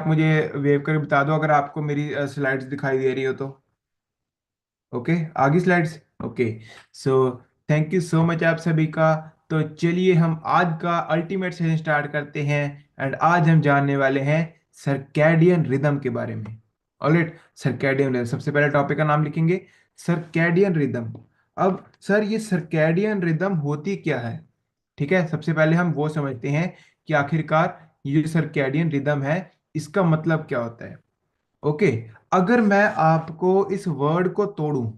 आप मुझे वेव करके बता दो अगर आपको मेरी स्लाइड्स दिखाई दे रही हो तो। ओके, आगे slides. Okay, so thank you so much आप सभी का। तो चलिए हम आज का अल्टीमेट सेशन स्टार्ट करते हैं। एंड आज हम जानने वाले हैं सर्कैडियन रिदम के बारे में। ऑलराइट, सर्कैडियन रिदम सबसे पहले टॉपिक का नाम लिखेंगे, सर्कैडियन रिदम। अब सर ये सर्कैडियन रिदम होती क्या है? ठीक है, सबसे पहले हम वो समझते हैं कि आखिरकार ये जो सर्कैडियन रिदम है इसका मतलब क्या होता है। ओके, अगर मैं आपको इस वर्ड को तोड़ूं,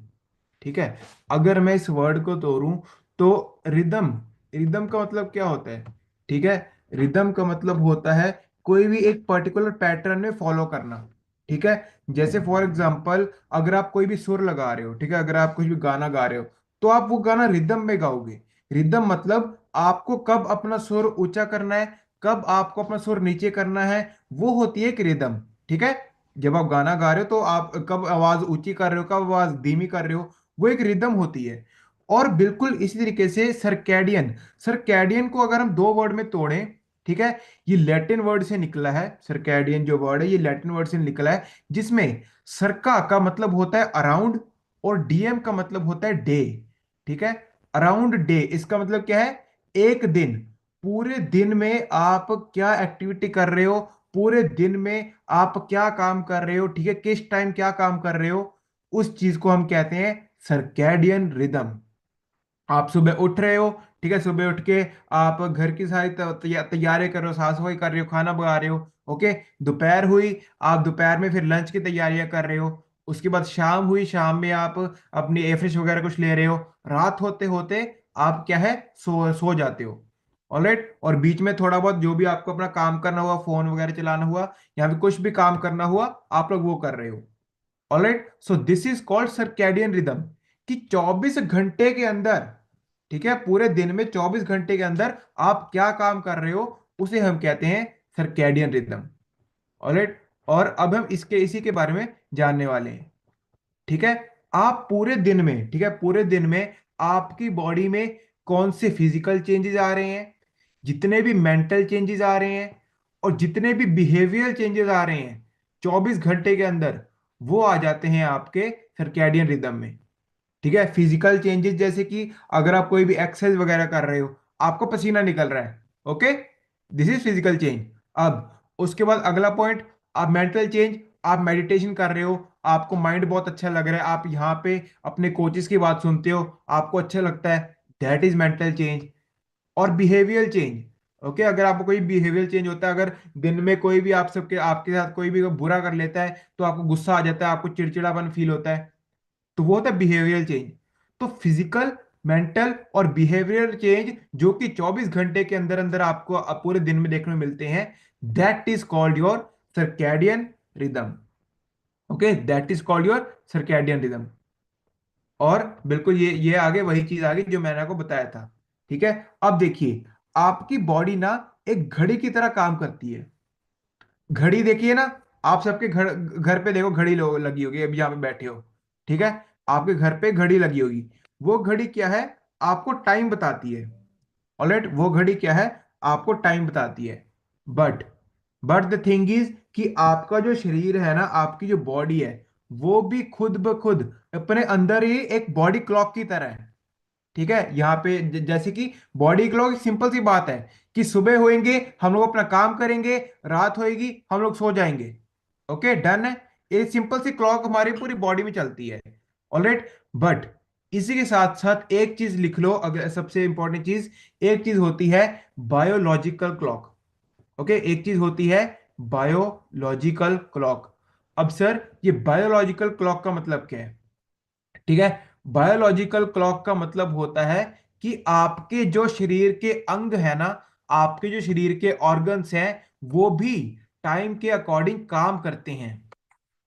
ठीक है, अगर मैं इस वर्ड को तोड़ूं तो रिदम, रिदम का मतलब क्या होता है? ठीक है, रिदम का मतलब होता है कोई भी एक पर्टिकुलर पैटर्न में फॉलो करना। ठीक है, जैसे फॉर एग्जांपल अगर आप कोई भी सुर लगा रहे हो, ठीक है, अगर आप कुछ भी गाना गा रहे हो तो आप वो गाना रिदम में गाओगे। रिदम मतलब आपको कब अपना सुर ऊंचा करना है, कब आपको अपना सुर नीचे करना है, वो होती है एक रिदम। ठीक है, जब आप गाना गा रहे हो तो आप कब आवाज ऊंची कर रहे हो, कब आवाज धीमी कर रहे हो, वो एक रिदम होती है। और बिल्कुल इसी तरीके से सर्कैडियन, सर्कैडियन को अगर हम दो वर्ड में तोड़ें, ठीक है, ये लैटिन वर्ड से निकला है। सर्कैडियन जो वर्ड है ये लैटिन वर्ड से निकला है, जिसमें सर्का का मतलब होता है अराउंड और डीएम का मतलब होता है डे। ठीक है, अराउंड डे इसका मतलब क्या है? एक दिन, पूरे दिन में आप क्या एक्टिविटी कर रहे हो, पूरे दिन में आप क्या काम कर रहे हो, ठीक है, किस टाइम क्या काम कर रहे हो, उस चीज को हम कहते हैं सर्कैडियन रिदम। आप सुबह उठ रहे हो, ठीक है, सुबह उठ के आप घर की सारी तैयारी कर रहे हो, साफ सफाई कर रहे हो, खाना बना रहे हो। ओके, दोपहर हुई, आप दोपहर में फिर लंच की तैयारियां कर रहे हो। उसके बाद शाम हुई, शाम में आप अपनी एफिश वगैरह कुछ ले रहे हो। रात होते होते आप क्या है, सो जाते हो। ऑलराइट, और बीच में थोड़ा बहुत जो भी आपको अपना काम करना हुआ, फोन वगैरह चलाना हुआ या फिर कुछ भी काम करना हुआ, आप लोग वो कर रहे हो। Alright, so this is called circadian rhythm, कि 24 घंटे के अंदर, ठीक है, पूरे दिन में 24 घंटे के अंदर आप क्या काम कर रहे हो, उसे हम कहते हैं सर्कैडियन रिदम। ऑलराइट, और अब हम इसके इसी के बारे में जानने वाले हैं। ठीक है, आप पूरे दिन में, ठीक है, पूरे दिन में आपकी बॉडी में कौन से फिजिकल चेंजेस आ रहे हैं, जितने भी मेंटल चेंजेस आ रहे हैं और जितने भी बिहेवियरल चेंजेस आ रहे हैं 24 घंटे के अंदर, वो आ जाते हैं आपके सर्कैडियन रिदम में। ठीक है, फिजिकल चेंजेस जैसे कि अगर आप कोई भी एक्सरसाइज वगैरह कर रहे हो, आपको पसीना निकल रहा है। Okay, this is physical change. अब उसके बाद अगला पॉइंट, आप मेंटल चेंज, आप मेडिटेशन कर रहे हो, आपको माइंड बहुत अच्छा लग रहा है, आप यहाँ पे अपने कोचेस की बात सुनते हो, आपको अच्छा लगता है, दैट इज मेंटल चेंज। और बिहेवियल चेंज, ओके, अगर आपको कोई बिहेवियल चेंज होता है, अगर दिन में कोई भी आप सबके आपके साथ कोई भी बुरा कर लेता है तो आपको गुस्सा आ जाता है, आपको चिड़चिड़ापन फील होता है, तो वो होता है बिहेवियरल चेंज। तो फिजिकल, मेंटल और बिहेवियरल चेंज जो कि 24 घंटे के अंदर अंदर आपको पूरे दिन में देखने को मिलते हैं, that is called your circadian rhythm. Okay, that is called your circadian rhythm. और बिल्कुल ये आगे वही चीज आ गई जो मैंने आपको बताया था। ठीक है, अब देखिए, आपकी बॉडी ना एक घड़ी की तरह काम करती है। घड़ी देखिए ना, आप सबके घर घर पे देखो घड़ी लगी होगी, अभी यहाँ पे बैठे हो, ठीक है, आपके घर पे घड़ी लगी होगी। वो घड़ी क्या है? आपको टाइम बताती है। ऑलराइट, वो घड़ी क्या है? आपको टाइम बताती है। But but the thing is कि आपका जो शरीर है ना, आपकी जो बॉडी है, वो भी खुद ब खुद अपने अंदर ही एक बॉडी क्लॉक की तरह है। ठीक है, यहाँ पे जैसे कि बॉडी क्लॉक एक सिंपल सी बात है कि सुबह होएंगे हम लोग अपना काम करेंगे, रात होएगी हम लोग सो जाएंगे। ओके, डन है। ये सिंपल सी क्लॉक हमारी पूरी बॉडी में चलती है। ऑलराइट, बट इसी के साथ साथ एक चीज लिख लो, अगर सबसे इंपॉर्टेंट चीज, एक चीज होती है बायोलॉजिकल क्लॉक। ओके, एक चीज होती है बायोलॉजिकल क्लॉक। अब सर ये बायोलॉजिकल क्लॉक का मतलब क्या है? ठीक है, बायोलॉजिकल क्लॉक का मतलब होता है कि आपके जो शरीर के अंग है ना, आपके जो शरीर के ऑर्गन्स हैं, वो भी टाइम के अकॉर्डिंग काम करते हैं।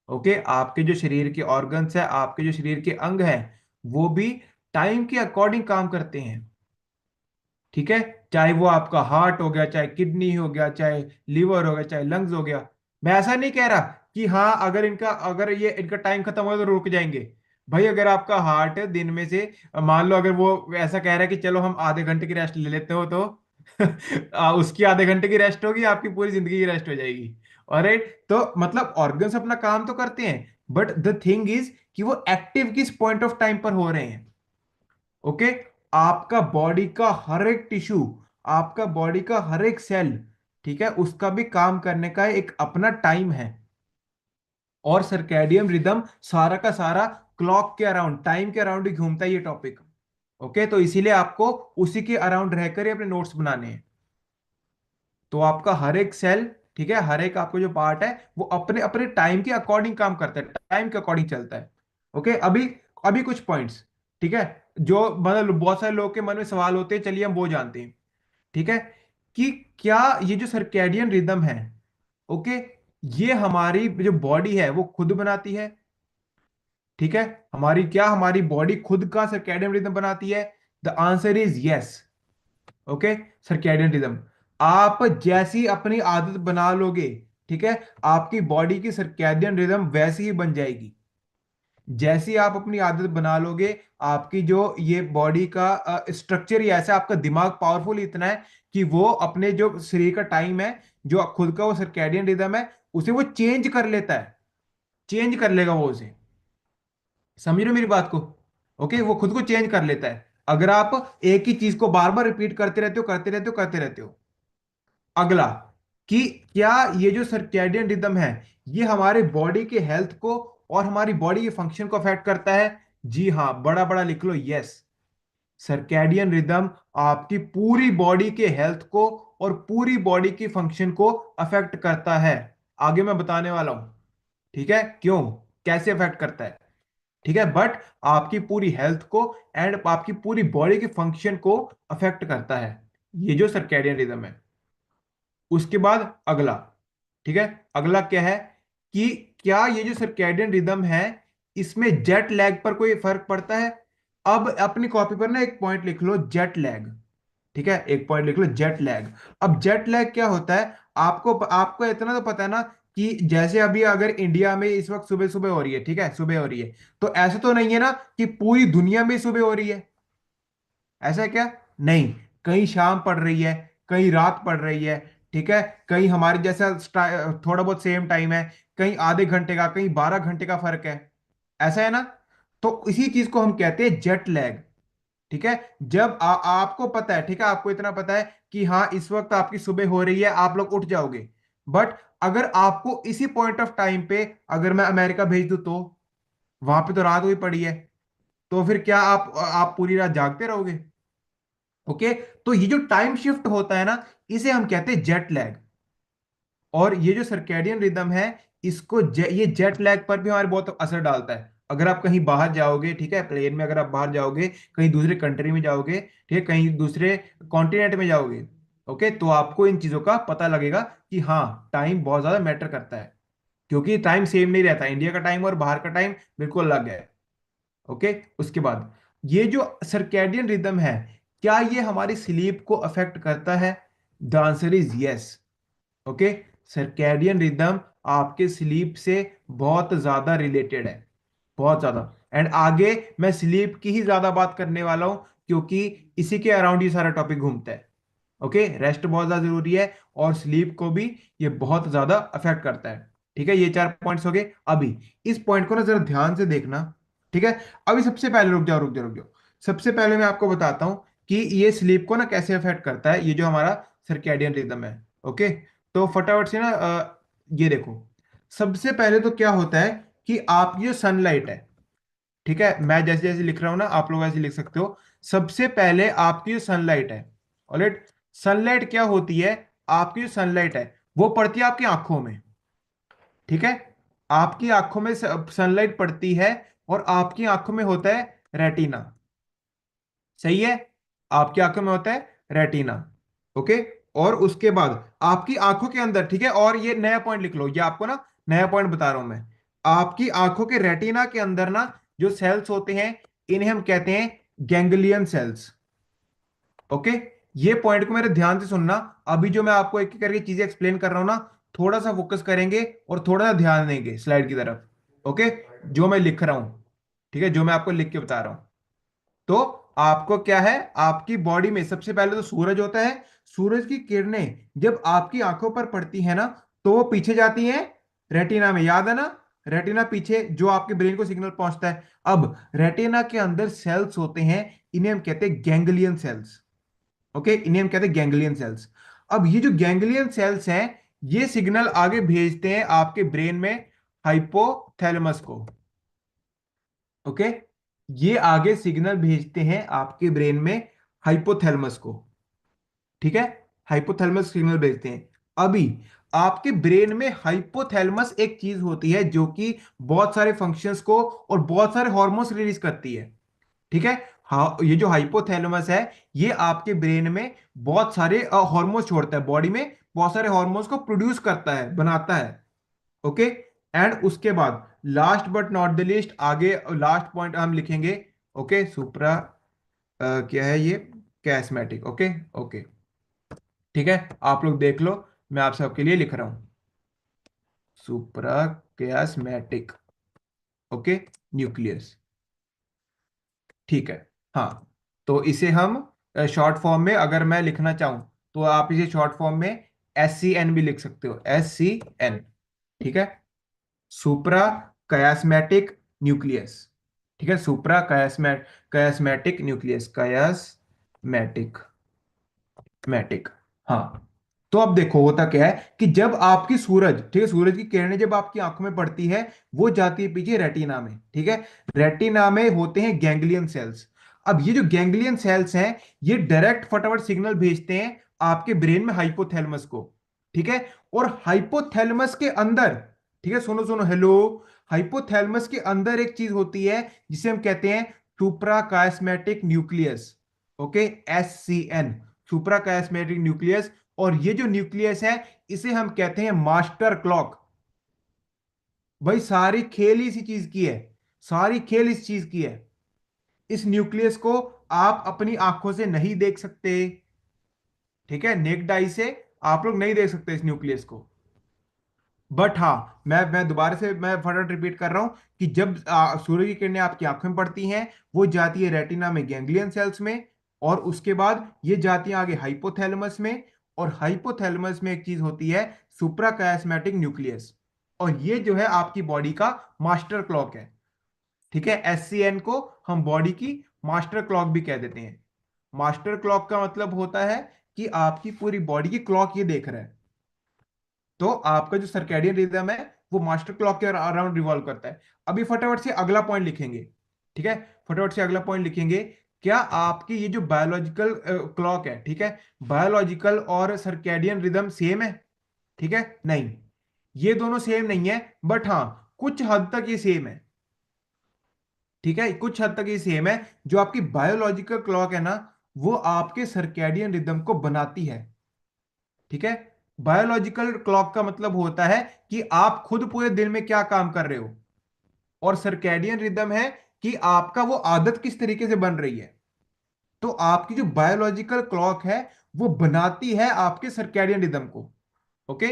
ओके, आपके जो शरीर के ऑर्गन्स है, आपके जो शरीर के अंग हैं, वो भी टाइम के अकॉर्डिंग काम करते हैं। ठीक है, चाहे वो आपका हार्ट हो गया, चाहे किडनी हो गया, चाहे लीवर हो गया, चाहे लंग्स हो गया। मैं ऐसा नहीं कह रहा कि हाँ अगर इनका, अगर ये इनका टाइम खत्म हो तो रुक जाएंगे। भाई अगर आपका हार्ट दिन में से, मान लो अगर वो ऐसा कह रहा है कि चलो हम आधे घंटे की रेस्ट ले लेते हो, तो उसकी आधे घंटे की रेस्ट होगी, आपकी पूरी जिंदगी की रेस्ट हो जाएगी। अरे, तो मतलब ऑर्गन्स अपना काम तो करते हैं, बट द थिंग इज कि वो एक्टिव किस पॉइंट ऑफ टाइम पर हो रहे हैं। ओके। आपका बॉडी का हर एक टिश्यू, आपका बॉडी का हर एक सेल, ठीक है, उसका भी काम करने का एक अपना टाइम है। और सर्कैडियन रिदम सारा का सारा क्लॉक के अराउंड, टाइम के अराउंड ही घूमता है ये टॉपिक। ओके, तो इसीलिए आपको उसी के अराउंड रहकर ही अपने नोट्स बनाने हैं। तो आपका हर एक सेल, ठीक है, हर एक आपको जो पार्ट है वो अपने अपने टाइम के अकॉर्डिंग काम करता है, टाइम के अकॉर्डिंग चलता है। ओके, अभी अभी कुछ पॉइंट्स, ठीक है, जो मतलब बहुत सारे लोगों के मन में सवाल होते हैं, चलिए हम वो जानते हैं। ठीक है, कि क्या ये जो सर्कैडियन रिदम है, ओके, ये हमारी जो बॉडी है वो खुद बनाती है? ठीक है, हमारी बॉडी खुद का सर्कैडियन रिदम बनाती है? The answer is yes. Okay, circadian rhythm आप जैसी अपनी आदत बना लोगे, ठीक है, आपकी बॉडी की सर्कैडियन रिदम वैसी ही बन जाएगी। जैसी आप अपनी आदत बना लोगे, आपकी जो ये बॉडी का स्ट्रक्चर ही ऐसा है, आपका दिमाग पावरफुल इतना है कि वो अपने जो शरीर का टाइम है, जो खुद का वो सर्कैडियन रिदम है, उसे वो चेंज कर लेता है, चेंज कर लेगा वो उसे। समझ रहे हो मेरी बात को? ओके, वो खुद को चेंज कर लेता है अगर आप एक ही चीज को बार बार रिपीट करते रहते हो, करते रहते हो, करते रहते हो। अगला, कि क्या ये जो सर्कैडियन रिदम है, ये हमारे बॉडी के हेल्थ को और हमारी बॉडी के फंक्शन को अफेक्ट करता है? जी हाँ, बड़ा बड़ा लिख लो, यस। सर्कैडियन रिदम आपकी पूरी बॉडी के हेल्थ को और पूरी बॉडी की फंक्शन को अफेक्ट करता है। आगे मैं बताने वाला हूं, ठीक है, क्यों, कैसे अफेक्ट करता है। ठीक है, बट आपकी पूरी हेल्थ को एंड आपकी पूरी बॉडी के फंक्शन को अफेक्ट करता है ये जो सर्कैडियन रिदम है। उसके बाद अगला, ठीक है, अगला क्या है, कि क्या ये जो सर्कैडियन रिदम है, इसमें जेट लैग पर कोई फर्क पड़ता है? अब अपनी कॉपी पर ना एक पॉइंट लिख लो, जेट लैग। ठीक है, एक पॉइंट लिख लो, जेट लैग। अब जेट लैग क्या होता है? आपको आपको इतना तो पता है ना, कि जैसे अभी अगर इंडिया में इस वक्त सुबह सुबह हो रही है, ठीक है, सुबह हो रही है, तो ऐसा तो नहीं है ना कि पूरी दुनिया में सुबह हो रही है? ऐसा है क्या? नहीं, कहीं शाम पड़ रही है, कहीं रात पड़ रही है, ठीक है, कहीं हमारे जैसा थोड़ा बहुत सेम टाइम है, कहीं आधे घंटे का, कहीं 12 घंटे का फर्क है। ऐसा है ना? तो इसी चीज को हम कहते हैं जेट लैग। ठीक है, जब आपको पता है, ठीक है, आपको इतना पता है कि हाँ इस वक्त आपकी सुबह हो रही है, आप लोग उठ जाओगे, बट अगर आपको इसी पॉइंट ऑफ टाइम पे अगर मैं अमेरिका भेज दूं, तो वहां पे तो रात हुई पड़ी है, तो फिर क्या आप पूरी रात जागते रहोगे? ओके, तो ये जो टाइम शिफ्ट होता है ना, इसे हम कहते हैं जेट लैग। और ये जो सर्कैडियन रिदम है, ये जेट लैग पर भी हमारे बहुत असर डालता है। अगर आप कहीं बाहर जाओगे, ठीक है, प्लेन में अगर आप बाहर जाओगे, कहीं दूसरे कंट्री में जाओगे, ठीक है, कहीं दूसरे कॉन्टिनेंट में जाओगे, ओके, तो आपको इन चीजों का पता लगेगा कि हाँ टाइम बहुत ज्यादा मैटर करता है। क्योंकि टाइम सेम नहीं रहता, इंडिया का टाइम और बाहर का टाइम बिल्कुल अलग है। ओके, उसके बाद ये जो सर्कैडियन रिदम है, क्या ये हमारी स्लीप को अफेक्ट करता है? The answer is yes. Okay, circadian rhythm आपके स्लीप से बहुत ज्यादा रिलेटेड है, बहुत ज्यादा। एंड आगे मैं स्लीप की ही ज्यादा बात करने वाला हूं, क्योंकि इसी के अराउंड ये सारा टॉपिक घूमता है। ओके, रेस्ट बहुत ज्यादा जरूरी है, और स्लीप को भी ये बहुत ज्यादा अफेक्ट करता है। ठीक है, ये 4 पॉइंट्स हो गए। अभी इस पॉइंट को ना जरा ध्यान से देखना, ठीक है। अभी सबसे पहले रुक जाओ, रुक जाओ, रुक जाओ। सबसे पहले मैं आपको बताता हूं कि ये स्लीप को ना कैसे अफेक्ट करता है, ये जो हमारा सर्कैडियन रिदम है। ओके, तो फटाफट से ना ये देखो। सबसे पहले तो क्या होता है कि आपकी जो सनलाइट है, ठीक है, मैं जैसे जैसे लिख रहा हूं ना, आप लोग ऐसे लिख सकते हो। सबसे पहले आपकी जो सनलाइट है, ऑलराइट, सनलाइट क्या होती है? आपकी जो सनलाइट है वो पड़ती है आपकी आंखों में, ठीक है। आपकी आंखों में सनलाइट पड़ती है, और आपकी आंखों में होता है रेटिना। सही है, आपकी आंखों में होता है रेटिना। ओके, और उसके बाद आपकी आंखों के अंदर, ठीक है, और ये नया पॉइंट लिख लो, ये आपको ना नया पॉइंट बता रहा हूं मैं। आपकी आंखों के रेटिना के अंदर ना जो सेल्स होते हैं, इन्हें हम कहते हैं गैंग्लियन सेल्स। ओके, ये पॉइंट को मेरे ध्यान से सुनना। अभी जो मैं आपको एक एक करके चीजें एक्सप्लेन कर रहा हूं ना, थोड़ा सा फोकस करेंगे और थोड़ा सा ध्यान देंगे स्लाइड की तरफ। ओके, जो मैं लिख रहा हूं, ठीक है, जो मैं आपको लिख के बता रहा हूं। तो आपको क्या है, आपकी बॉडी में सबसे पहले तो सूरज होता है। सूरज की किरणें जब आपकी आंखों पर पड़ती है ना, तो वो पीछे जाती हैं रेटिना में, याद है ना। रेटिना पीछे जो आपके ब्रेन को सिग्नल पहुंचता है। अब रेटिना के अंदर सेल्स होते हैं, इन्हें हम कहते हैं गैंग्लियन सेल्स। ओके, इन्हें हम कहते हैं गैंग्लियन सेल्स। अब ये जो गैंग्लियन सेल्स हैं, ये सिग्नल आगे भेजते हैं आपके ब्रेन में हाइपोथैलेमस को। ओके, ये आगे सिग्नल भेजते हैं आपके ब्रेन में हाइपोथैलेमस को। ठीक है, हाइपोथैलेमस सिग्नल भेजते हैं। अभी आपके ब्रेन में हाइपोथैलेमस एक चीज होती है जो कि बहुत सारे फंक्शंस को और बहुत सारे हार्मोन्स रिलीज करती है। ठीक है, हाँ, ये जो हाइपोथैलेमस है, ये आपके ब्रेन में बहुत सारे हार्मोन्स छोड़ता है, बॉडी में बहुत सारे हार्मोन्स को प्रोड्यूस करता है, बनाता है। ओके, एंड उसके बाद last but not the least, आगे लास्ट पॉइंट हम लिखेंगे। ओके, सुप्रा क्या है ये, कैस्मेटिक। ओके, ओके, ठीक है, आप लोग देख लो, मैं आप सबके लिए लिख रहा हूं, सुप्रा कैस्मेटिक। Okay, nucleus. ठीक है, हाँ, तो इसे हम शॉर्ट फॉर्म में अगर मैं लिखना चाहूं, तो आप इसे शॉर्ट फॉर्म में SCN भी लिख सकते हो, SCN। ठीक है, सुप्रा कयास्मेटिक न्यूक्लियस। ठीक है, सुप्रा कयास्मेटिक न्यूक्लियस, कयास्मेटिक मैटिक। हाँ, तो अब देखो होता क्या है कि जब आपकी सूरज, ठीक है, सूरज की किरणें जब आपकी आंखों में पड़ती है, वो जाती है पीछे रेटिना में। ठीक है, रेटिना में होते हैं गैंग्लियन सेल्स। अब ये जो गैंग्लियन सेल्स हैं, ये डायरेक्ट फटाफट सिग्नल भेजते हैं आपके ब्रेन में हाइपोथैलेमस को। ठीक है, और हाइपोथैलेमस के अंदर, ठीक है, सुनो सुनो, हेलो, हाइपोथैलेमस के अंदर एक चीज होती है जिसे हम कहते हैं सुप्रा कायस्मेटिक न्यूक्लियस। ओके, SCN, सुप्रा कायस्मेटिक न्यूक्लियस। और ये जो न्यूक्लियस है, इसे हम कहते हैं मास्टर क्लॉक। भाई सारी खेल ही इसी चीज की है, सारी खेल इस चीज की है। इस न्यूक्लियस को आप अपनी आंखों से नहीं देख सकते। ठीक है, नेक्ड आई से आप लोग नहीं देख सकते इस न्यूक्लियस को। बट हाँ, मैं दोबारा से मैं फटाफट रिपीट कर रहा हूं कि जब सूर्य की किरणें आपकी आंखों में पड़ती हैं, वो जाती है रेटिना में गैंग्लियन सेल्स में, और उसके बाद ये जाती है आगे हाइपोथैलेमस में। और हाइपोथैलेमस में एक चीज होती है सुप्राकायस्मेटिक न्यूक्लियस, और ये जो है आपकी बॉडी का मास्टर क्लॉक है। ठीक है, SCN को हम बॉडी की मास्टर क्लॉक भी कह देते हैं। मास्टर क्लॉक का मतलब होता है कि आपकी पूरी बॉडी की क्लॉक ये देख रहा है। तो आपका जो सर्कैडियन रिदम है, वो मास्टर क्लॉक के अराउंड रिवॉल्व करता है। अभी फटाफट से अगला पॉइंट लिखेंगे। ठीक है, फटाफट से अगला पॉइंट लिखेंगे। क्या आपकी ये जो बायोलॉजिकल क्लॉक है, ठीक है, बायोलॉजिकल और सर्कैडियन रिदम सेम है? ठीक है, नहीं, ये दोनों सेम नहीं है, बट हाँ, कुछ हद तक ये सेम है। ठीक है, कुछ हद तक ये सेम है। जो आपकी बायोलॉजिकल क्लॉक है ना, वो आपके सर्कैडियन रिदम को बनाती है। ठीक है, बायोलॉजिकल क्लॉक का मतलब होता है कि आप खुद पूरे दिन में क्या काम कर रहे हो, और सर्कैडियन रिदम है कि आपका वो आदत किस तरीके से बन रही है। तो आपकी जो बायोलॉजिकल क्लॉक है, वो बनाती है आपके सर्कैडियन रिदम को। ओके,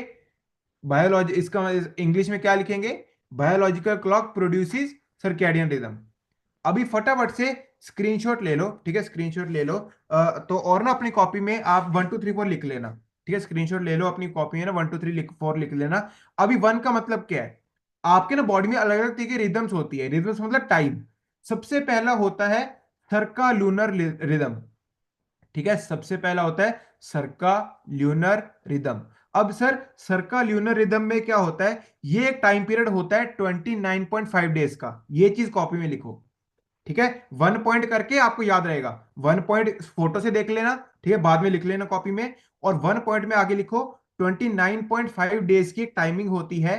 बायोलॉजी, इसका इंग्लिश में क्या लिखेंगे, biological clock produces circadian rhythm. अभी फटाफट से स्क्रीनशॉट ले लो। ठीक है, स्क्रीनशॉट ले लो। तो और ना अपनी कॉपी में आप 1 2 3 4 लिख लेना। ठीक है, स्क्रीनशॉट ले लो अपनी कॉपी में ना, 1 2 3 4 लिख लेना। अभी वन का मतलब क्या है, आपके ना बॉडी में अलग अलग तरह की रिदम्स होती है। रिदम्स मतलब टाइम। सबसे पहला होता है सरका लूनर रिदम। ठीक है, सबसे पहला होता है सरका ल्यूनर रिदम। अब सर, सरका ल्यूनर रिदम में क्या होता है, ये एक टाइम पीरियड होता है 29.5 डेज का। ये चीज कॉपी में लिखो। ठीक है, 1 पॉइंट करके आपको याद रहेगा। 1 पॉइंट फोटो से देख लेना, ठीक है, बाद में लिख लेना कॉपी में। और 1 पॉइंट में आगे लिखो 29.5 डेज की एक टाइमिंग होती है।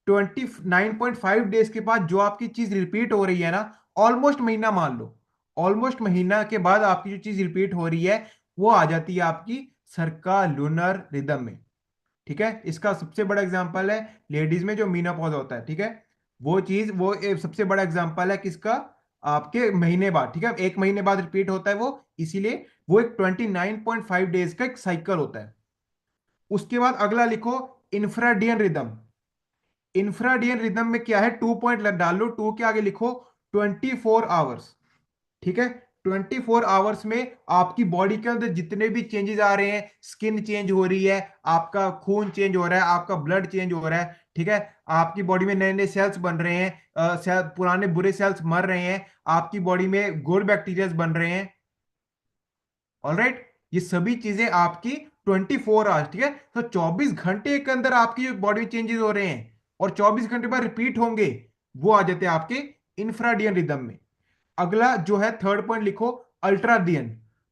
29.5 डेज के बाद जो आपकी चीज रिपीट हो रही है ना, ऑलमोस्ट महीना मान लो, ऑलमोस्ट महीना के बाद आपकी जो चीज रिपीट हो रही है, वो आ जाती है आपकी सर्का लूनर रिदम में। ठीक है, इसका सबसे बड़ा एग्जांपल है लेडीज में जो मीनोपॉज होता है। ठीक है, वो चीज, वो एक सबसे बड़ा एग्जांपल है किसका, आपके महीने बाद। ठीक है, 1 महीने बाद रिपीट होता है वो, इसीलिए वो एक 29.5 डेज का एक साइकिल होता है। उसके बाद अगला लिखो इंफ्राडियन रिदम। इंफ्राडियन रिदम में क्या है, 2 पॉइंट डाल लो, टू के आगे लिखो 24 आवर्स। ठीक है, 24 आवर्स में आपकी बॉडी के अंदर जितने भी चेंजेस आ रहे हैं, स्किन चेंज हो रही है, आपका खून चेंज हो रहा है, आपका ब्लड चेंज हो रहा है, ठीक है, आपकी बॉडी में नए नए सेल्स बन रहे हैं, पुराने बुरे सेल्स मर रहे हैं, आपकी बॉडी में गुड बैक्टीरिया बन रहे हैं। ऑलराइट, ये सभी चीजें आपकी 24 आवर्स, ठीक है। तो 24 घंटे के अंदर आपकी बॉडी चेंजेस हो रहे हैं और 24 घंटे बाद रिपीट होंगे, वो आ जाते हैं आपके इंफ्राडियन रिदम में। अगला जो है थर्ड पॉइंट लिखो, अल्ट्राडियन।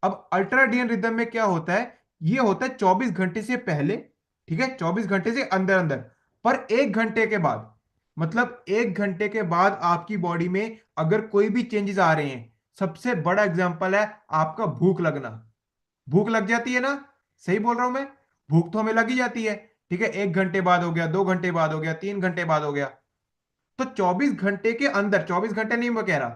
अब अल्ट्राडियन रिदम में क्या होता है, ये होता है 24 घंटे से पहले, ठीक है, 24 घंटे से अंदर अंदर, पर 1 घंटे के बाद, मतलब 1 घंटे के बाद आपकी बॉडी में अगर कोई भी चेंजेस आ रहे हैं। सबसे बड़ा एग्जांपल है आपका भूख लगना। भूख लग जाती है ना, सही बोल रहा हूं मैं, भूख तो हमें लगी जाती है, ठीक है, 1 घंटे बाद हो गया, 2 घंटे बाद हो गया, 3 घंटे बाद हो गया। तो 24 घंटे के अंदर, 24 घंटे नहीं मैं कह रहा,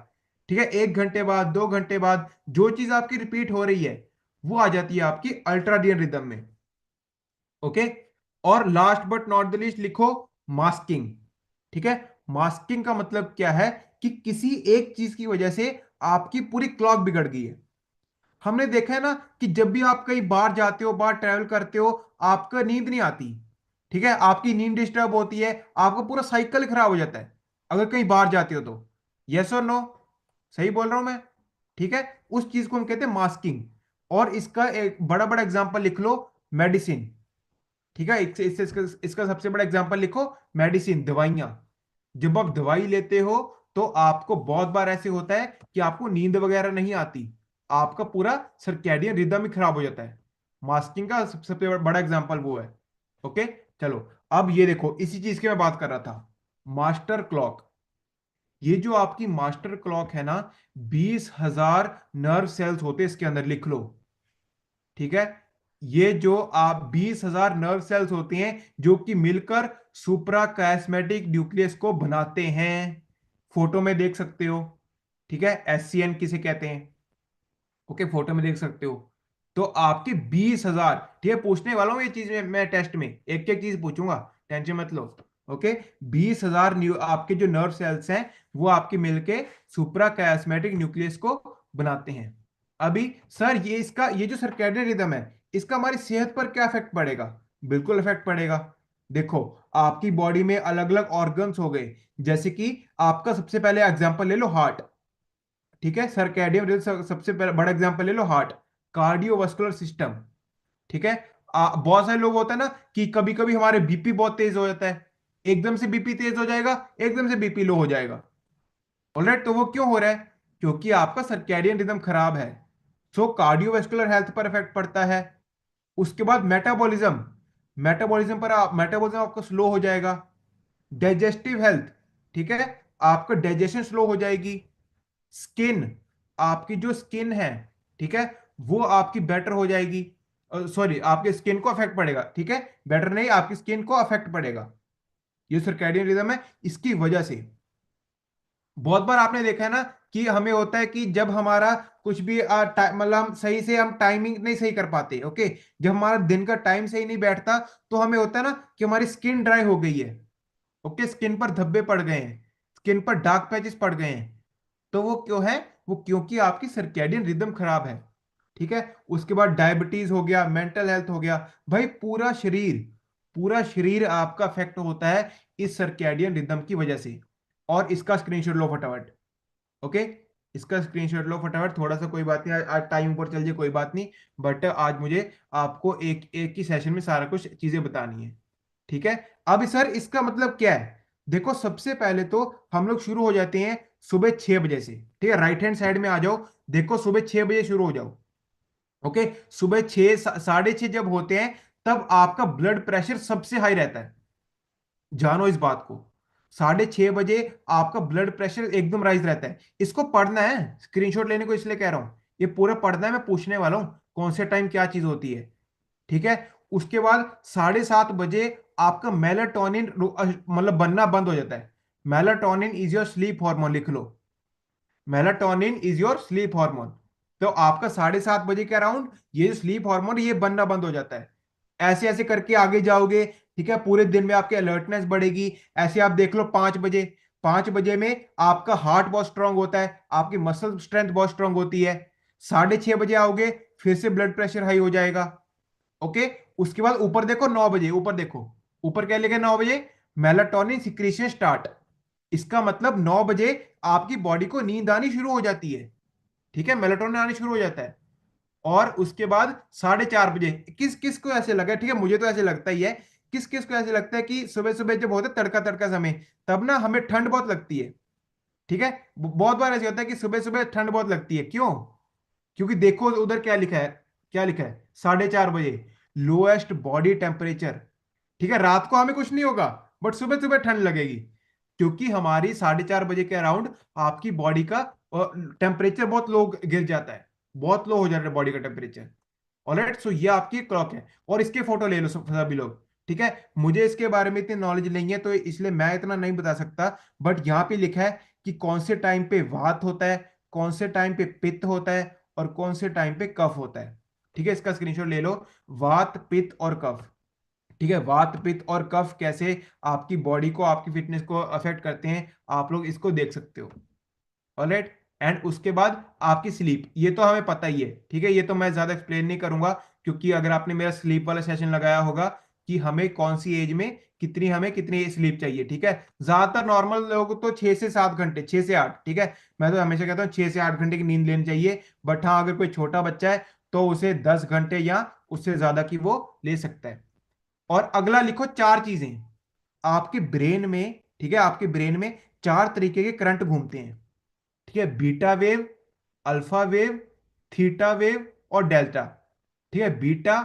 ठीक है, 1 घंटे बाद, 2 घंटे बाद जो चीज आपकी रिपीट हो रही है, वो आ जाती है आपकी अल्ट्राडियन रिदम में। ओके। और last but not the least लिखो, मास्किंग। ठीक है, मास्किंग का मतलब क्या है कि किसी एक चीज की वजह से आपकी पूरी क्लॉक बिगड़ गई है। हमने देखा है ना कि जब भी आप कहीं बाहर जाते हो, बाहर ट्रैवल करते हो, आपका नींद नहीं आती, ठीक है, आपकी नींद डिस्टर्ब होती है, आपका पूरा साइकिल खराब हो जाता है अगर कहीं बाहर जाते हो तो। यस और नो, सही बोल रहा हूं मैं, ठीक है। उस चीज को हम कहते हैं मास्किंग। और इसका एक बड़ा बड़ा एग्जांपल लिख लो, मेडिसिन, ठीक है, इसका सबसे बड़ा एग्जांपल लिखो, मेडिसिन, दवाइयां। जब आप दवाई लेते हो तो आपको बहुत बार ऐसे होता है कि आपको नींद वगैरह नहीं आती, आपका पूरा सर्कैडियन रिदम ही खराब हो जाता है। मास्किंग का सबसे बड़ा एग्जांपल वो है। ओके, चलो, अब ये देखो, इसी चीज की मैं बात कर रहा था, मास्टर क्लॉक। ये जो आपकी मास्टर क्लॉक है ना, 20,000 नर्व सेल्स होते हैं इसके अंदर, लिख लो, ठीक है। ये जो आप 20,000 नर्व सेल्स होते हैं जो कि मिलकर सुप्रा कैस्मेटिक न्यूक्लियस को बनाते हैं। फोटो में देख सकते हो, ठीक है, एससीएन किसे कहते हैं, ओके, फोटो में देख सकते हो। तो आपके 20,000, ठीक है, पूछने वाला हूं ये चीज में, मैं टेस्ट में एक एक चीज पूछूंगा, टेंशन मत लो। ओके, 20,000 आपके जो नर्व सेल्स हैं वो आपके मिलके सुप्रा कैस्मेटिक न्यूक्लियस को बनाते हैं। अभी सर ये इसका, ये जो सर्कैडियन रिदम है, इसका हमारी सेहत पर क्या इफेक्ट पड़ेगा? बिल्कुल इफेक्ट पड़ेगा। देखो, आपकी बॉडी में अलग अलग ऑर्गन्स हो गए, जैसे कि आपका सबसे पहले एग्जांपल ले लो, हार्ट, ठीक है, सर्कैडियन रिदम सबसे बड़ा एग्जांपल ले लो, हार्ट, कार्डियोवास्कुलर सिस्टम, ठीक है। बहुत सारे लोग होता है ना कि कभी कभी हमारे बीपी बहुत तेज हो जाता है, एकदम से बीपी तेज हो जाएगा, एकदम से बीपी लो हो जाएगा। ऑलराइट, तो वो क्यों हो रहा है? क्योंकि आपका सर्कैडियन रिदम खराब है। सो कार्डियोवास्कुलर हेल्थ पर इफेक्ट पड़ता है। उसके बाद मेटाबॉलिज्म, मेटाबॉलिज्म आपका स्लो हो जाएगा। डाइजेस्टिव हेल्थ, ठीक है, आपका डाइजेशन स्लो हो जाएगी। स्किन, आपकी जो स्किन है, ठीक है, वो आपकी बेटर हो जाएगी। सॉरी, आपके स्किन को अफेक्ट पड़ेगा, ठीक है, बेटर नहीं, आपकी स्किन को अफेक्ट पड़ेगा। ये सर्कैडियन रिदम है, इसकी वजह से। बहुत बार आपने देखा है ना कि हमें होता है कि जब हमारा कुछ भी मतलब हम सही से हम टाइमिंग नहीं सही कर पाते, ओके, जब हमारा दिन का टाइम सही नहीं बैठता, तो हमें होता है ना कि हमारी स्किन ड्राई हो गई है, ओके, स्किन पर धब्बे पड़ गए हैं, स्किन पर डार्क पैचेस पड़ गए हैं। तो वो क्यों है? वो क्योंकि आपकी सर्कैडियन रिदम खराब है, ठीक है। उसके बाद डायबिटीज हो गया, मेंटल हेल्थ हो गया, भाई पूरा शरीर आपका अफेक्ट होता है इस सर्कैडियन रिदम की वजह से। और इसका स्क्रीनशॉट लो फटाफट, ओके, इसका स्क्रीनशॉट लो फटाफट, थोड़ा सा, कोई बात नहीं, आज टाइम ऊपर चल जाए कोई बात नहीं, बट आज मुझे आपको एक एक ही सेशन में सारा कुछ चीजें बतानी है, ठीक है। अब सर इसका मतलब क्या है? देखो, सबसे पहले तो हम लोग शुरू हो जाते हैं सुबह 6 बजे से, ठीक है, राइट हैंड साइड में आ जाओ, देखो सुबह 6 बजे शुरू हो जाओ, ओके। सुबह 6, 6:30 जब होते हैं, तब आपका ब्लड प्रेशर सबसे हाई रहता है, जानो इस बात को। 6:30 बजे आपका ब्लड प्रेशर एकदम राइज रहता है। इसको पढ़ना है, स्क्रीनशॉट लेने को इसलिए कह रहा हूं, ये पूरा पढ़ना है, मैं पूछने वाला हूं कौन से टाइम क्या चीज होती है, ठीक है। उसके बाद 7:30 बजे आपका मेलाटोनिन मतलब बनना बंद हो जाता है। Melatonin is your sleep hormone, लिख लो, melatonin is your sleep hormone. तो आपका 7:30 बजे के अराउंड ये स्लीप हार्मोन ये बनना बंद हो जाता है। ऐसे ऐसे करके आगे जाओगे, ठीक है, पूरे दिन में आपकी अलर्टनेस बढ़ेगी। ऐसे आप देख लो 5 बजे, 5 बजे में आपका हार्ट बहुत स्ट्रांग होता है, आपकी मसल स्ट्रेंथ बहुत स्ट्रांग होती है। 6:30 बजे आओगे, फिर से ब्लड प्रेशर हाई हो जाएगा। ओके। उसके बाद ऊपर देखो, 9 बजे ऊपर देखो, ऊपर क्या लिखे 9 बजे, मेलाटोनिन सिक्रीशन स्टार्ट। इसका मतलब 9 बजे आपकी बॉडी को नींद आनी शुरू हो जाती है। ठीक है, मेलाटोनिन आनी शुरू हो जाता है। और उसके बाद 4:30 बजे, किस किस को ऐसे लगा, ठीक है मुझे तो ऐसे लगता ही है, किस किस को ऐसे लगता है कि सुबह सुबह जब होता है तड़का तड़का समय, तब ना हमें ठंड बहुत लगती है। ठीक है, बहुत बार ऐसे होता है कि सुबह सुबह ठंड बहुत लगती है, क्यों? क्योंकि देखो उधर क्या लिखा है, क्या लिखा है, 4:30 बजे लोएस्ट बॉडी टेम्परेचर। ठीक है, रात को हमें कुछ नहीं होगा, बट सुबह सुबह ठंड लगेगी, क्योंकि हमारी 4:30 बजे के अराउंड आपकी बॉडी का टेम्परेचर बहुत लो गिर जाता है, बहुत लो हो जाता है बॉडी का टेम्परेचर। ऑलराइट, सो ये आपकी क्लॉक है, और इसके फोटो ले लो सभी लोग। ठीक है, मुझे इसके बारे में इतनी नॉलेज नहीं है, तो इसलिए मैं इतना नहीं बता सकता, बट यहाँ पे लिखा है कि कौन से टाइम पे वात होता है, कौन से टाइम पे पित्त होता है, और कौन से टाइम पे कफ होता है। ठीक है, इसका स्क्रीनशॉट ले लो। वात, पित्त और कफ। ठीक है, वात, पित्त और कफ कैसे आपकी बॉडी को, आपकी फिटनेस को अफेक्ट करते हैं, आप लोग इसको देख सकते हो। ऑलराइट, एंड उसके बाद आपकी स्लीप, ये तो हमें पता ही है। ठीक है, ये तो मैं ज्यादा एक्सप्लेन नहीं करूंगा, क्योंकि अगर आपने मेरा स्लीप वाला सेशन लगाया होगा कि हमें कौन सी एज में कितनी, हमें कितनी स्लीप चाहिए। ठीक है, ज्यादातर नॉर्मल लोग तो 6 से 7 घंटे, 6 से 8। ठीक है, मैं तो हमेशा कहता हूँ 6 से 8 घंटे की नींद लेनी चाहिए, बट हाँ अगर कोई छोटा बच्चा है तो उसे 10 घंटे या उससे ज्यादा की वो ले सकता है। और अगला लिखो, 4 चीजें आपके ब्रेन में, ठीक है, आपके ब्रेन में 4 तरीके के करंट घूमते हैं। ठीक है, beta wave, alpha wave, theta wave और डेल्टा। ठीक है, बीटा,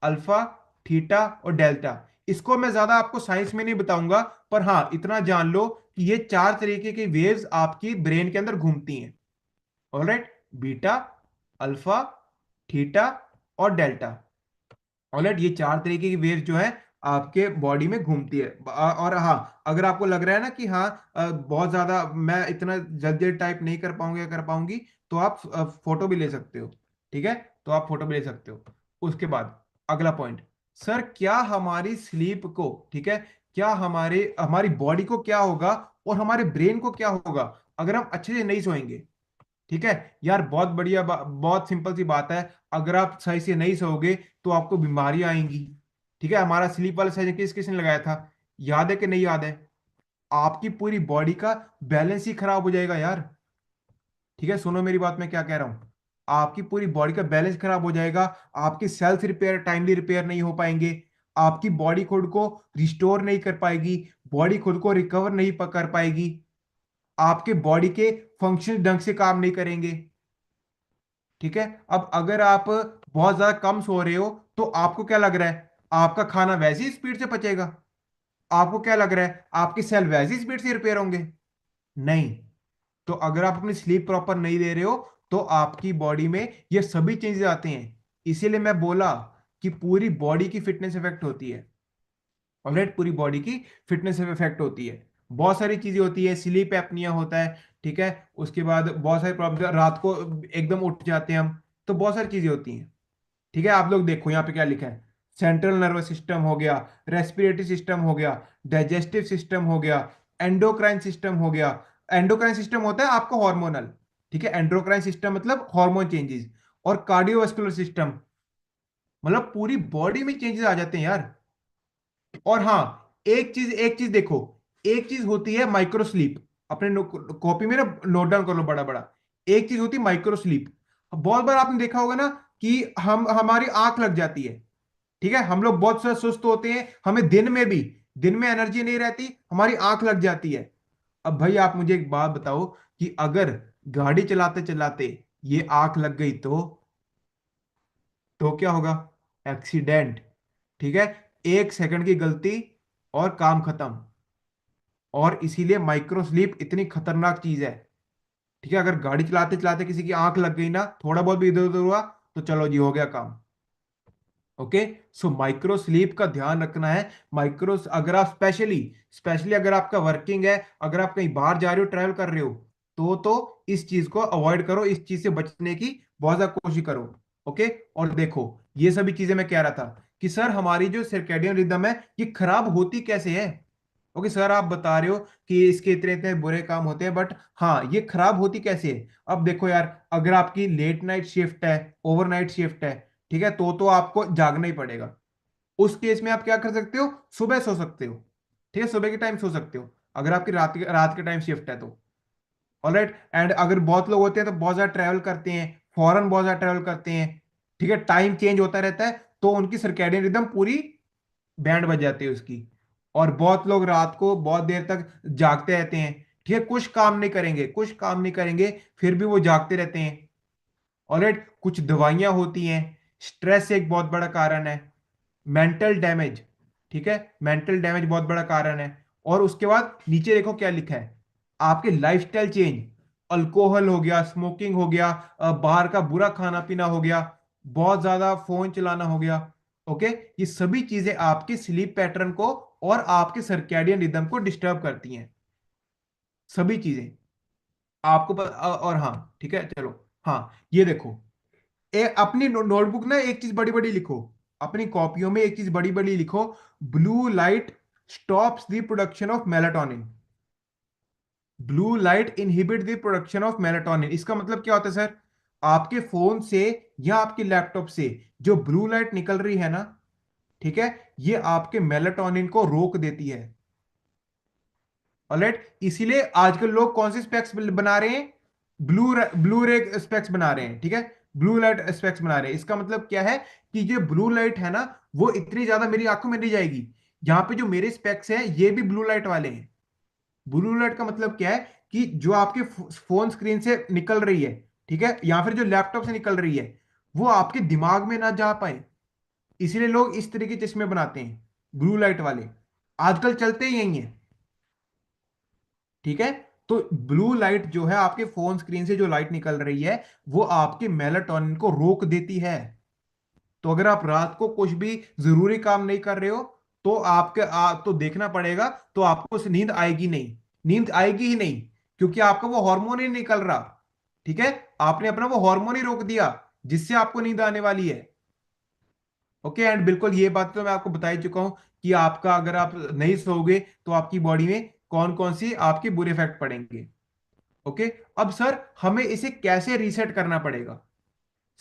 अल्फा, थीटा और डेल्टा। इसको मैं ज्यादा आपको साइंस में नहीं बताऊंगा, पर हाँ इतना जान लो कि ये 4 तरीके की वेव्स आपकी ब्रेन के अंदर घूमती हैं। ऑलराइट, बीटा, अल्फा, थीटा और डेल्टा। ऑलराइट, ये 4 तरीके की वेव जो है आपके बॉडी में घूमती है। और हाँ, अगर आपको लग रहा है ना कि हाँ बहुत ज्यादा मैं इतना जल्दी टाइप नहीं कर पाऊंगा या कर पाऊंगी, तो आप फोटो भी ले सकते हो। ठीक है, तो आप फोटो भी ले सकते हो। उसके बाद अगला पॉइंट, सर क्या हमारी स्लीप को, ठीक है, क्या हमारे हमारी बॉडी को क्या होगा और हमारे ब्रेन को क्या होगा अगर हम अच्छे से नहीं सोएंगे? ठीक है यार, बहुत बढ़िया बहुत सिंपल सी बात है। अगर आप सही से नहीं सोओगे तो आपको बीमारियां आएंगी। ठीक है, हमारा स्लीप वाला सेशन किस किसने लगाया था, याद है कि नहीं याद है? आपकी पूरी बॉडी का बैलेंस ही खराब हो जाएगा यार। ठीक है, सुनो मेरी बात, मैं क्या कह रहा हूं, आपकी पूरी बॉडी का बैलेंस खराब हो जाएगा। आपके सेल्स रिपेयर टाइमली रिपेयर नहीं हो पाएंगे, आपकी बॉडी खुद को रिस्टोर नहीं कर पाएगी, बॉडी खुद को रिकवर नहीं कर पाएगी, आपके बॉडी के फंक्शन ढंग से काम नहीं करेंगे। ठीक है, अब अगर आप बहुत ज्यादा कम सो रहे हो, तो आपको क्या लग रहा है, आपका खाना वैसे ही स्पीड से पचेगा? आपको क्या लग रहा है, आपके सेल वैसे ही स्पीड से रिपेयर होंगे? नहीं। तो अगर आप अपनी स्लीप प्रॉपर नहीं ले रहे हो, तो आपकी बॉडी में ये सभी चेंजेस आते हैं। इसीलिए मैं बोला कि पूरी बॉडी की फिटनेस इफेक्ट होती है। ऑलराइट, पूरी बॉडी की फिटनेस पे इफेक्ट होती है। बहुत सारी चीजें होती है, स्लीप एपनिया होता है। ठीक है, उसके बाद बहुत सारी प्रॉब्लम, रात को एकदम उठ जाते हैं हम, तो बहुत सारी चीजें होती हैं। ठीक है, आप लोग देखो यहाँ पे क्या लिखा है, सेंट्रल नर्वस सिस्टम हो गया, रेस्पिरेटरी सिस्टम हो गया, डाइजेस्टिव सिस्टम हो गया, एंडोक्राइन सिस्टम हो गया। एंडोक्राइन सिस्टम होता है आपको हार्मोनल। ठीक है, एंडोक्राइन सिस्टम मतलब हार्मोन चेंजेस। और कार्डियोवास्कुलर सिस्टम, मतलब पूरी बॉडी में चेंजेस आ जाते हैं यार। और हाँ, एक चीज देखो, एक चीज होती है माइक्रो स्लीप। अपने कॉपी में ना नोट डाउन कर लो बड़ा बड़ा। एक चीज होती है माइक्रो स्लीप। बहुत बार आपने देखा होगा ना कि हम हमारी आंख लग जाती है। ठीक है, हम लोग बहुत सारे सुस्त होते हैं, हमें दिन में भी, दिन में एनर्जी नहीं रहती, हमारी आंख लग जाती है। अब भाई आप मुझे एक बात बताओ कि अगर गाड़ी चलाते चलाते ये आंख लग गई तो क्या होगा? एक्सीडेंट। ठीक है, 1 सेकंड की गलती और काम खत्म। और इसीलिए माइक्रो स्लीप इतनी खतरनाक चीज है। ठीक है, अगर गाड़ी चलाते चलाते किसी की आंख लग गई ना, थोड़ा बहुत भी इधर उधर हुआ, तो चलो जी हो गया काम। ओके, सो माइक्रो स्लीप का ध्यान रखना है। माइक्रो, अगर आप स्पेशली स्पेशली अगर आपका वर्किंग है, अगर आप कहीं बाहर जा रहे हो, ट्रैवल कर रहे हो, तो इस चीज को अवॉइड करो, इस चीज से बचने की बहुत ज्यादा कोशिश करो। ओके, और देखो, ये सभी चीजें मैं कह रहा था कि सर हमारी जो सर्केडियन रिदम है ये खराब होती कैसे है। ओके सर, आप बता रहे हो कि इसके इतने इतने बुरे काम होते हैं, बट हाँ, ये खराब होती कैसे है? अब देखो यार, अगर आपकी लेट नाइट शिफ्ट है, ओवरनाइट शिफ्ट है, ठीक है, तो आपको जागना ही पड़ेगा। उस केस में आप क्या कर सकते हो, सुबह सो सकते हो। ठीक है, सुबह के टाइम सो सकते हो अगर आपकी रात के टाइम शिफ्ट है तो। ऑलराइट, एंड अगर बहुत लोग होते हैं तो बहुत ज्यादा ट्रैवल करते हैं, फॉरेन बहुत ज्यादा ट्रैवल करते हैं, ठीक है, टाइम चेंज होता रहता है, तो उनकी सर्कैडियन रिदम पूरी बैंड बज जाती है उसकी। और बहुत लोग रात को बहुत देर तक जागते रहते हैं, ठीक है, कुछ काम नहीं करेंगे, कुछ काम नहीं करेंगे, फिर भी वो जागते रहते हैं। ऑलराइट, कुछ दवाइयां होती हैं। स्ट्रेस एक बहुत बड़ा कारण है। मेंटल डैमेज, ठीक है, मेंटल डैमेज बहुत बड़ा कारण है। और उसके बाद नीचे देखो क्या लिखा है, आपके लाइफस्टाइल चेंज, अल्कोहल हो गया, स्मोकिंग हो गया, बाहर का बुरा खाना पीना हो गया, बहुत ज्यादा फोन चलाना हो गया। ओके, ये सभी चीजें आपके स्लीप पैटर्न को और आपके सर्कैडियन रिदम को डिस्टर्ब करती हैं, सभी चीजें आपको और हाँ, ठीक है, चलो। हाँ, ये देखो, अपनी नोटबुक ना एक चीज बड़ी बड़ी लिखो, अपनी कॉपियों में एक चीज बड़ी बड़ी लिखो, blue light stops the production of melatonin. Blue light inhibit the production of melatonin, इसका मतलब क्या होता है सर? आपके फोन से या आपके लैपटॉप से जो ब्लू लाइट निकल रही है ना, ठीक है, ये आपके मेलाटोनिन को रोक देती है। ऑलराइट, इसीलिए आजकल लोग कौन से स्पेक्स बना रहे हैं? ब्लू ब्लू रे स्पेक्स बना रहे हैं, ठीक है, ब्लू लाइट स्पेक्स बना रहे हैं। इसका मतलब क्या है कि जो ब्लू लाइट है ना, वो इतनी ज्यादा मेरी आंखों में नहीं जाएगी। यहाँ पे जो मेरे स्पेक्स हैं ये भी ब्लू लाइट वाले हैं। ब्लू लाइट का मतलब क्या है कि जो आपके फोन स्क्रीन से निकल रही है, ठीक है, या फिर जो लैपटॉप से निकल रही है, वो आपके दिमाग में ना जा पाए, इसीलिए लोग इस तरह के चश्मे बनाते हैं, ब्लू लाइट वाले। आजकल चलते ही यही है, ठीक है। तो ब्लू लाइट जो है, आपके फोन स्क्रीन से जो लाइट निकल रही है, वो आपके मेलाटोनिन को रोक देती है। तो अगर आप रात को कुछ भी जरूरी काम नहीं कर रहे हो, तो तो देखना पड़ेगा, तो आपको नींद आएगी नहीं, नींद आएगी ही नहीं, क्योंकि आपका वो हार्मोन ही निकल रहा, ठीक है, आपने अपना वो हार्मोन ही रोक दिया, जिससे आपको नींद आने वाली है। ओके, एंड बिल्कुल ये बात तो मैं आपको बता ही चुका हूं कि आपका अगर आप नहीं सोओगे तो आपकी बॉडी में कौन कौन सी आपके बुरे इफेक्ट पड़ेंगे। ओके, अब सर हमें इसे कैसे रीसेट करना पड़ेगा?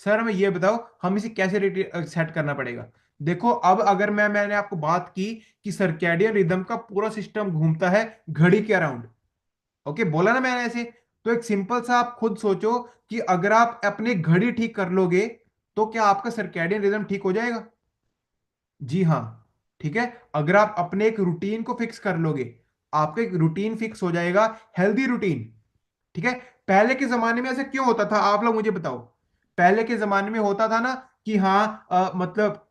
सर हमें ये बताओ, हम इसे कैसे सेट करना पड़ेगा? देखो, अब अगर मैंने आपको बात की कि सर्कैडियन रिदम का पूरा सिस्टम घूमता है घड़ी के अराउंड। ओके, बोला ना मैंने ऐसे। तो एक सिंपल सा आप खुद सोचो कि अगर आप अपनी घड़ी ठीक कर लोगे, तो क्या आपका सर्कैडियन रिदम ठीक हो जाएगा? जी हाँ, ठीक है। अगर आप अपने एक रूटीन को फिक्स कर लोगे, आपका एक रूटीन फिक्स हो जाएगा, हेल्दी रूटीन, ठीक है। पहले के जमाने में ऐसे क्यों होता था, आप लोग मुझे बताओ। पहले के जमाने में होता था ना कि हाँ, मतलब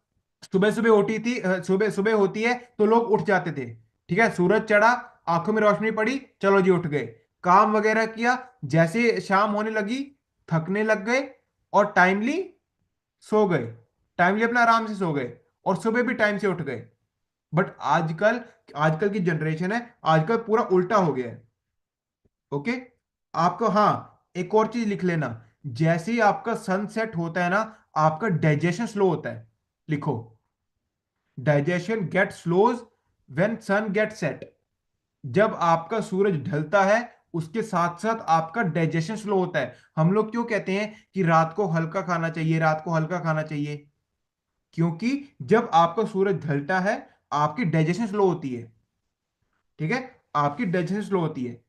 सुबह सुबह उठी थी, सुबह सुबह होती है तो लोग उठ जाते थे, ठीक है, सूरज चढ़ा, आंखों में रोशनी पड़ी, चलो जी उठ गए, काम वगैरह किया, जैसे शाम होने लगी थकने लग गए, और टाइमली सो गए, टाइमली अपना आराम से सो गए, और सुबह भी टाइम से उठ गए। बट आजकल, आजकल की जनरेशन है, आजकल पूरा उल्टा हो गया है। ओके, आपको हाँ, एक और चीज लिख लेना, जैसे ही आपका सनसेट होता है ना, आपका डाइजेशन स्लो होता है। लिखो, digestion get slows when sun get set. जब आपका सूरज ढलता है, उसके साथ साथ आपका डाइजेशन स्लो होता है। हम लोग क्यों कहते हैं कि रात को हल्का खाना चाहिए, रात को हल्का खाना चाहिए? क्योंकि जब आपका सूरज ढलता है, आपकी डाइजेशन स्लो होती है, ठीक है, आपकी डाइजेशन स्लो होती है।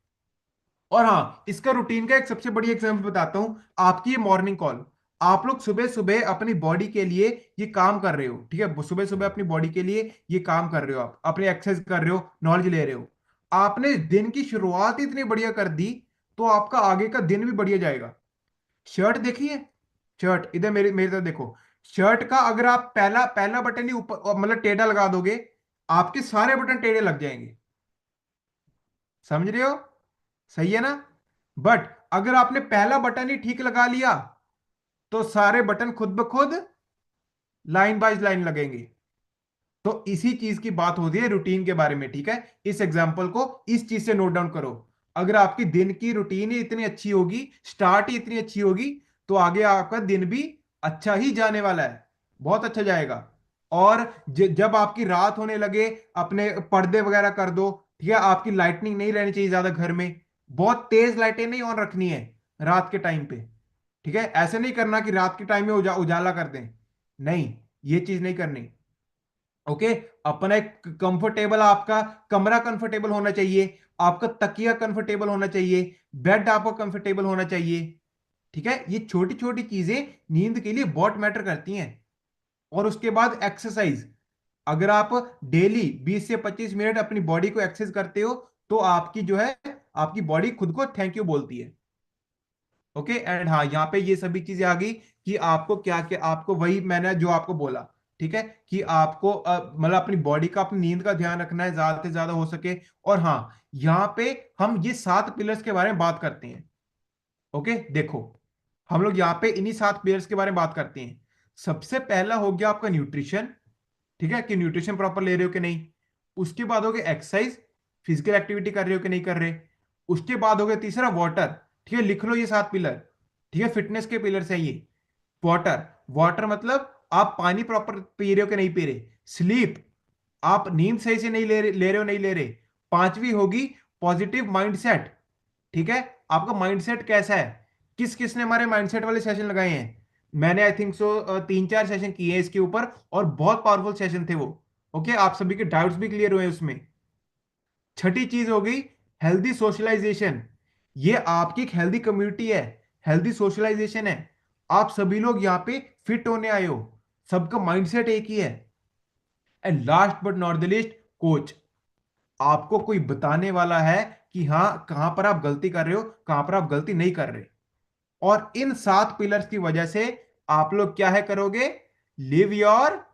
और हाँ, इसका रूटीन का एक सबसे बड़ी एग्जांपल बताता हूं, आपकी ये मॉर्निंग कॉल। आप लोग सुबह सुबह अपनी बॉडी के लिए ये काम कर रहे हो, ठीक है, सुबह सुबह अपनी बॉडी के लिए ये काम कर रहे हो, आप अपने एक्सरसाइज कर रहे हो, नॉलेज ले रहे हो, आपने दिन की शुरुआत ही इतनी बढ़िया कर दी, तो आपका आगे का दिन भी बढ़िया जाएगा। शर्ट देखिए, शर्ट इधर मेरे मेरी तरफ देखो, शर्ट का अगर आप पहला पहला बटन ही ऊपर मतलब टेढ़ा लगा दोगे, आपके सारे बटन टेढ़े लग जाएंगे। समझ रहे हो? सही है ना? बट अगर आपने पहला बटन ही ठीक लगा लिया, तो सारे बटन खुद ब खुद लाइन बाय लाइन लगेंगे। तो इसी चीज की बात होती है रूटीन के बारे में, ठीक है। इस एग्जांपल को इस चीज से नोट डाउन करो। अगर आपकी दिन की रूटीन ही इतनी अच्छी होगी, स्टार्ट ही इतनी अच्छी होगी, तो आगे आपका दिन भी अच्छा ही जाने वाला है, बहुत अच्छा जाएगा। और जब आपकी रात होने लगे, अपने पर्दे वगैरह कर दो, ठीक है, आपकी लाइटनिंग नहीं रहनी चाहिए ज्यादा घर में, बहुत तेज लाइटें नहीं ऑन रखनी है रात के टाइम पे। ठीक है, ऐसे नहीं करना कि रात के टाइम में उजाला कर दें, नहीं, ये चीज नहीं करनी। ओके, अपना एक कंफर्टेबल, आपका कमरा कंफर्टेबल होना चाहिए, आपका तकिया कंफर्टेबल होना चाहिए, बेड आपका कंफर्टेबल होना चाहिए। ठीक है, ये छोटी छोटी चीजें नींद के लिए बहुत मैटर करती हैं। और उसके बाद एक्सरसाइज, अगर आप डेली 20 से 25 मिनट अपनी बॉडी को एक्सरसाइज करते हो, तो आपकी जो है, आपकी बॉडी खुद को थैंक यू बोलती है। ओके, एंड हाँ, यहाँ पे ये सभी चीजें आ गई कि आपको क्या क्या, आपको वही मैंने जो आपको बोला, ठीक है, कि आपको मतलब अपनी बॉडी का, अपनी नींद का ध्यान रखना है ज्यादा से ज्यादा हो सके। और हाँ, यहाँ पे हम ये 7 पिलर्स के बारे में बात करते हैं। ओके, देखो, हम लोग यहाँ पे इन्हीं 7 पिलर्स के बारे में बात करते हैं। सबसे पहला हो गया आपका न्यूट्रिशन, ठीक है, कि न्यूट्रिशन प्रॉपर ले रहे हो कि नहीं। उसके बाद हो गया एक्सरसाइज, फिजिकल एक्टिविटी कर रहे हो कि नहीं कर रहे। उसके बाद हो गया तीसरा वाटर, ठीक है, लिख लो ये 7 पिलर, ठीक है, फिटनेस के पिलर्स हैं ये। वाटर, वाटर मतलब आप पानी प्रॉपर पी रहे हो कि नहीं पी रहे। स्लीप, आप नींद सही से नहीं ले रहे हो नहीं ले रहे। पांचवी होगी पॉजिटिव माइंडसेट, ठीक है, आपका माइंडसेट कैसा है। किस किसने हमारे माइंडसेट वाले सेशन लगाए हैं, मैंने आई थिंक सो 3-4 सेशन किए हैं इसके ऊपर, और बहुत पावरफुल सेशन थे वो। ओके, आप सभी के डाउट्स भी क्लियर हुए उसमें। छठी चीज हो गई हेल्दी सोशलाइजेशन, ये आपकी एक हेल्दी कम्युनिटी है, हेल्दी सोशलाइजेशन है। आप सभी लोग यहाँ पे फिट होने आए हो, सबका माइंडसेट एक ही है। And last but not the list, coach, आपको कोई बताने वाला है कि हाँ कहां पर आप गलती कर रहे हो, कहां पर आप गलती नहीं कर रहे। और इन 7 पिलर्स की वजह से आप लोग क्या है करोगे, live your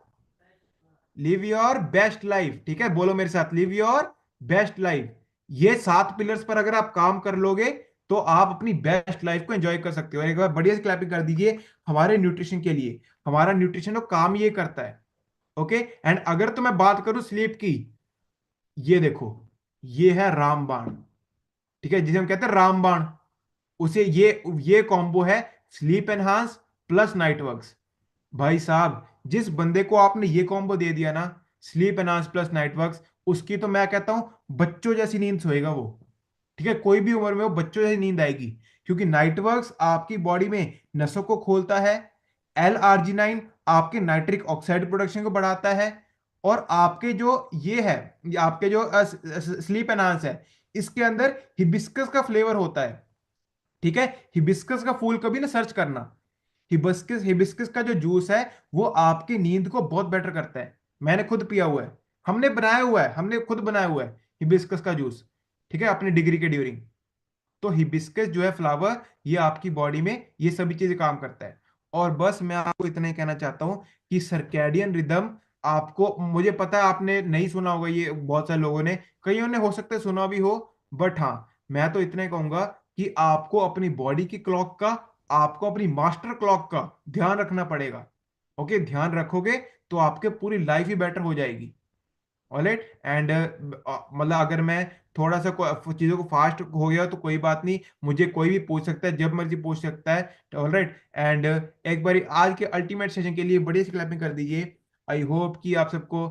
live your best life. ठीक है, बोलो मेरे साथ, लिव योर बेस्ट लाइफ। ये 7 पिलर्स पर अगर आप काम कर लोगे, तो आप अपनी बेस्ट लाइफ को एंजॉय कर सकते हो। और एक बार बढ़िया से क्लैपिंग कर दीजिए हमारे न्यूट्रिशन के लिए। हमारा न्यूट्रिशन तो काम ये करता है। ओके, एंड अगर तो मैं बात करूं स्लीप की, ये देखो, ये है रामबाण, ठीक है, जिसे हम कहते हैं रामबाण। उसे ये कॉम्बो है, sleep enhance plus night works. भाई साहब, जिस बंदे को आपने ये कॉम्बो दे दिया ना, sleep enhance plus night works, उसकी तो मैं कहता हूं बच्चों जैसी नींद सोएगा वो। ठीक है, कोई भी उम्र में वो बच्चों जैसी नींद आएगी। क्योंकि नाइट वर्क्स आपकी बॉडी में नसों को खोलता है, L-आर्जिनाइन आपके नाइट्रिक ऑक्साइड प्रोडक्शन को बढ़ाता है, और आपके जो ये है, ये आपके जो स्लीप एनहांस है, इसके अंदर हिबिस्कस का फ्लेवर होता है। ठीक है, हिबिस्कस का फूल कभी ना सर्च करना। हिबिस्कस हिबिस्कस का जो जूस है, वो आपकी नींद को बहुत बेटर करता है। मैंने खुद पिया हुआ है, हमने बनाया हुआ है, हमने खुद बनाया हुआ है हिबिस्कस का जूस। ठीक है, अपनी डिग्री के ड्यूरिंग। तो हिबिस्कस जो है फ्लावर, ये आपकी बॉडी में ये सभी चीजें काम करता है। और बस मैं आपको इतना ही कहना चाहता हूं कि सर्कैडियन रिदम, आपको, मुझे पता है आपने नहीं सुना होगा ये, बहुत सारे लोगों ने, कईयों ने हो सकता है सुना भी हो, बट हाँ, मैं तो इतना ही कहूंगा कि आपको अपनी बॉडी की क्लॉक का, आपको अपनी मास्टर क्लॉक का ध्यान रखना पड़ेगा। ओके, ध्यान रखोगे तो आपके पूरी लाइफ ही बेटर हो जाएगी। ऑलराइट, एंड मतलब अगर मैं थोड़ा सा चीज़ों को फास्ट हो गया तो कोई बात नहीं, मुझे कोई भी पूछ सकता है, जब मर्जी पूछ सकता है। ऑलराइट, एंड एक बार आज के अल्टीमेट सेशन के लिए बड़ी सी क्लैपिंग कर दीजिए। आई होप कि आप सबको